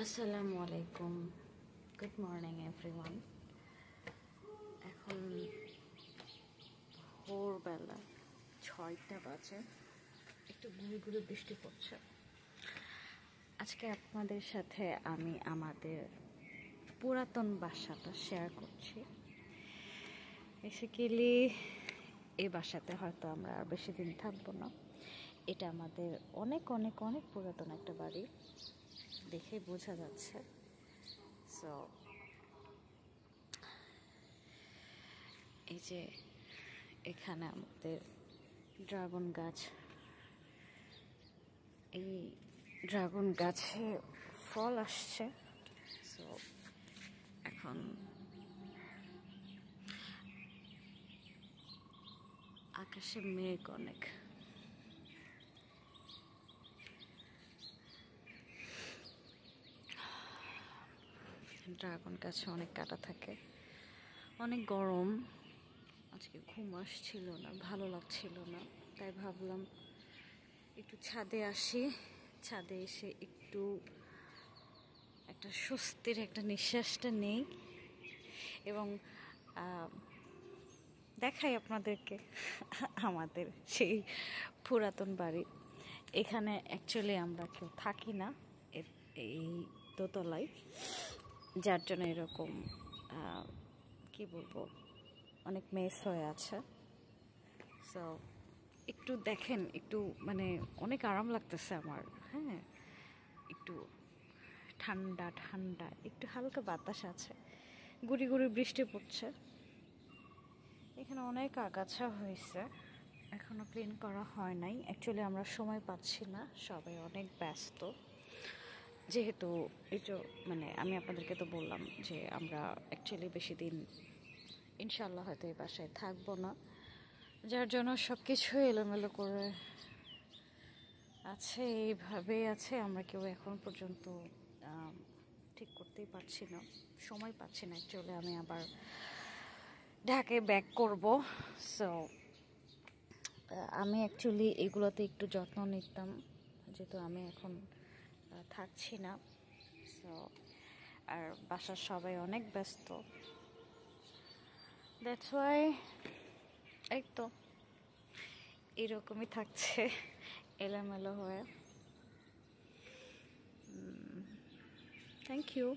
আসসালামু আলাইকুম, good morning everyone. এখন ভোরবেলা 6টা বাজে, একটু গুঁড়ি গুঁড়ি বৃষ্টি পড়ছে। আজকে আপনাদের সাথে আমি আমাদের পুরাতন বাসাটা শেয়ার করছি। বেসিক্যালি এই বাসাতে হয়তো আমরা আর বেশি দিন থাকবো না। এটা আমাদের অনেক অনেক অনেক পুরাতন একটা বাড়ি, দেখে বোঝা যাচ্ছে। সো এই যে এখানে আমাদের ড্রাগন গাছ, এই ড্রাগন গাছে ফল আসছে। সো এখন আকাশে মেঘ অনেক। ড্রাগন গাছে অনেক কাটা থাকে, অনেক গরম। আজকে ঘুম আসছিল না, ভালো লাগছিল না, তাই ভাবলাম একটু ছাদে আসি। ছাদে এসে একটু একটা স্বস্তির একটা নিঃশ্বাসটা নেই এবং দেখাই আপনাদেরকে আমাদের সেই পুরাতন বাড়ি। এখানে অ্যাকচুয়ালি আমরা কেউ থাকি না, এই দোতলায়, যার জন্য এরকম কি বলবো, অনেক মেস হয়ে আছে। সো একটু দেখেন, একটু মানে অনেক আরাম লাগতেছে আমার। হ্যাঁ, একটু ঠান্ডা ঠান্ডা, একটু হালকা বাতাস আছে, গুড়ি গুড়ি বৃষ্টি পড়ছে। এখানে অনেক আগাছা হয়েছে, এখনো ক্লিন করা হয় নাই। অ্যাকচুয়ালি আমরা সময় পাচ্ছি না, সবাই অনেক ব্যস্ত। যেহেতু এই যে মানে আমি আপনাদেরকে তো বললাম যে আমরা অ্যাকচুয়ালি বেশি দিন ইনশাল্লাহ হয়তো এই বাসায় থাকবো না, যার জন্য সব কিছু এলোমেলো করে আছে, এইভাবেই আছে। আমরা কেউ এখন পর্যন্ত ঠিক করতেই পারছি না, সময় পাচ্ছি না। অ্যাকচুয়ালি আমি আবার ঢাকায় ব্যাক করব। সো আমি অ্যাকচুয়ালি এগুলোতে একটু যত্ন নিতাম, যেহেতু আমি এখন থাকছি না। সো আর বাসার সবাই অনেক ব্যস্ত, দ্যাটস ওয়াই এই তো এরকমই থাকছে এলোমেলো হয়ে। Thank you.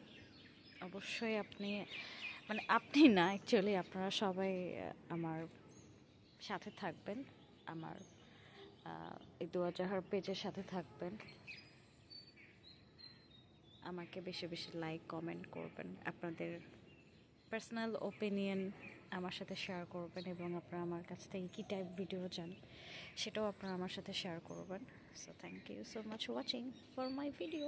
অবশ্যই আপনি, মানে আপনি না, অ্যাকচুয়ালি আপনারা সবাই আমার সাথে থাকবেন, আমার এই দোয়া জাহার পেজের সাথে থাকবেন, আমাকে বেশি বেশি লাইক কমেন্ট করবেন, আপনাদের পার্সোনাল ওপিনিয়ন আমার সাথে শেয়ার করবেন, এবং আপনারা আমার কাছ থেকে কী টাইপ ভিডিও চান সেটাও আপনারা আমার সাথে শেয়ার করবেন। So thank you so much watching for my video.